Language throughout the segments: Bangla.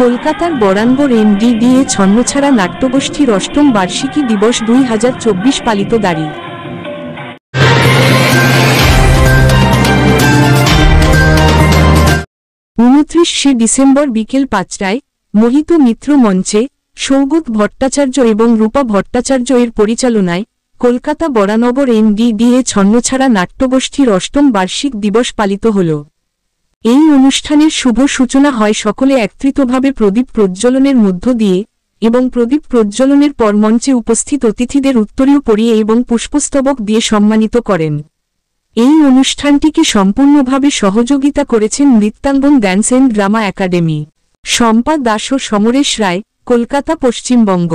কলকাতার বরানগর NDDA ছন্নছাড়া নাট্যগোষ্ঠীর অষ্টম বার্ষিকী দিবস 2024 পালিত দাঁড়ি। 29শে ডিসেম্বর বিকেল 5টায় মোহিত মিত্র মঞ্চে সৌগত ভট্টাচার্য এবং রূপা ভট্টাচার্য এর পরিচালনায় কলকাতা বরানগর NDDA ছন্নছাড়া নাট্যগোষ্ঠীর অষ্টম বার্ষিক দিবস পালিত হল। এই অনুষ্ঠানের শুভ সূচনা হয় সকলে একত্রিতভাবে প্রদীপ প্রজ্বলনের মধ্য দিয়ে এবং প্রদীপ প্রজ্বলনের পর মঞ্চে উপস্থিত অতিথিদের উত্তরীয় পরিয়ে এবং পুষ্পস্তবক দিয়ে সম্মানিত করেন। এই অনুষ্ঠানটিকে সম্পূর্ণভাবে সহযোগিতা করেছেন Nrityangan dance and drama academy. Shampa Das ও সমরেশ রায়, কলকাতা, পশ্চিমবঙ্গ।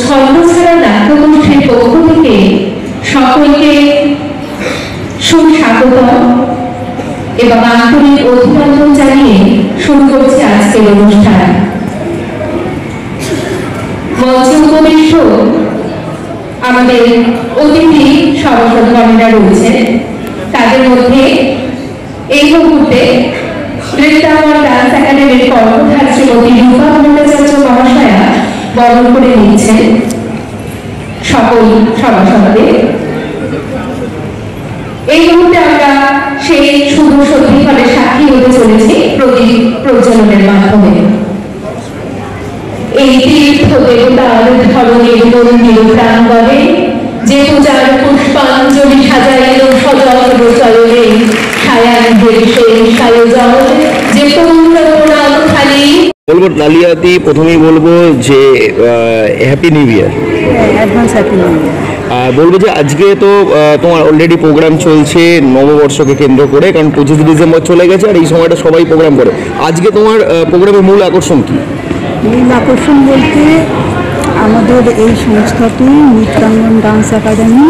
ছন্নছাড়া নাট্যগোষ্ঠীর পক্ষ থেকে সকলকে সুস্বাগতম এবং আন্তরিক অভিনন্দন জানিয়ে শুরু করছে আজকের অনুষ্ঠান। মঞ্চে উপবিষ্ট আমাদের অতিথি সভাসদগণেরা রয়েছেন, তাদের মধ্যে এই মুহূর্তে নৃত্যাঙ্গন ডান্স একাডেমির কর্মধার শ্রীমতী রূপা ভট্টাচার্য মহাশয়া বরণ করে নিচ্ছেন সকল সভাসদদের। এই মুহূর্তে আমরা সেই শুভ সত্যিকারের সাক্ষী হতে চলেছি প্রদীপ প্রজ্বলনের মাধ্যমে। এই তীর্থ দেবতার ধরনের মন্দির প্রাঙ্গণে যে পূজার পুষ্পাঞ্জলি সাজাইল সযত্ন চলনে, ছায়ানদের সেই সায়োজন যে পূর্ণ প্রণাম খালি। বলবো লালিয়াদি, প্রথমেই বলবো যে happy new year, advance happy new year. বলবো যে আজকে তো তোমার অলরেডি প্রোগ্রাম চলছে নববর্ষকে কেন্দ্র করে, কারণ 25 ডিসেম্বর চলে গেছে আর এই সময়টা সবাই প্রোগ্রাম করে। আজকে তোমার প্রোগ্রামের মূল আকর্ষণ কি? মূল আকর্ষণ বলতে আমাদের এই সংস্থাটি নৃত্যাঙ্গন ডান্স একাডেমি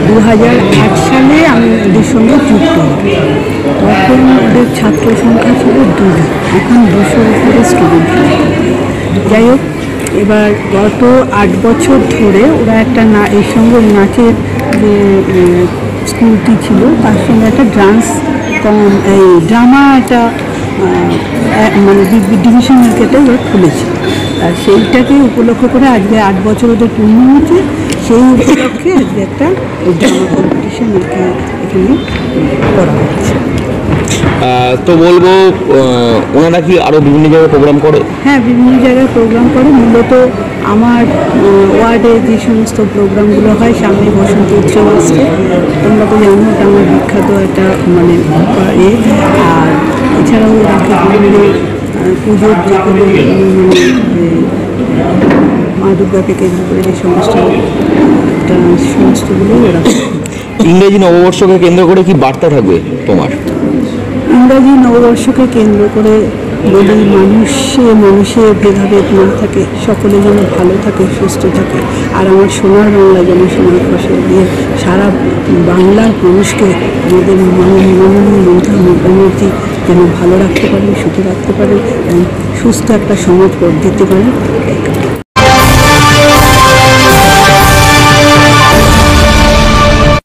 2008 সালে আমি ওদের সঙ্গে যুক্ত। তখন ওদের ছাত্র সংখ্যা ছিল 2, এখন 200-র উপরে স্টুডেন্ট। যাই হোক, এবার গত 8 বছর ধরে ওরা একটা এর সঙ্গে নাচের যে স্কুলটি ছিল তার সঙ্গে একটা ড্রামা একটা মানে ডিভিশনাল কেটে ওরা খুলেছে। আর সেইটাকে উপলক্ষ করে আজকে 8 বছর ওদের পূর্ণ হয়েছে। সেই উপলক্ষে আজকে একটা ড্রামা কম্পিটিশন এখানে করা হচ্ছে। তো বলবো ওনারা কি আরও বিভিন্ন জায়গায় প্রোগ্রাম করে? হ্যাঁ, বিভিন্ন জায়গায় প্রোগ্রাম করে। মূলত আমার ওয়ার্ডে যে সমস্ত প্রোগ্রামগুলো হয়, সামনে বসন্ত উৎসব আসছে, তোমরা তো জানো এটা আমার বিখ্যাত একটা মানে আর এছাড়াও রাখি পূর্ণিমা, পুজোর যেগুলো মা দুর্গাকে কেন্দ্র করে যে সমস্তগুলো ওরা। ইংরেজি নববর্ষকে কেন্দ্র করে কি বার্তা থাকবে তোমার? ইংরাজি নববর্ষকে কেন্দ্র করে বলি, মানুষে ভেদাভেদ না থাকে, সকলে যেন ভালো থাকে, সুস্থ থাকে। আর আমার সোনার বাংলা যেন সোনার ফসল দিয়ে সারা বাংলার মানুষকে আমাদের মাননীয় মমতা মুখ্যমন্ত্রী যেন ভালো রাখতে পারেন, সুখে রাখতে পারেন এবং সুস্থ একটা সমাজ গড়ে দিতে পারেন।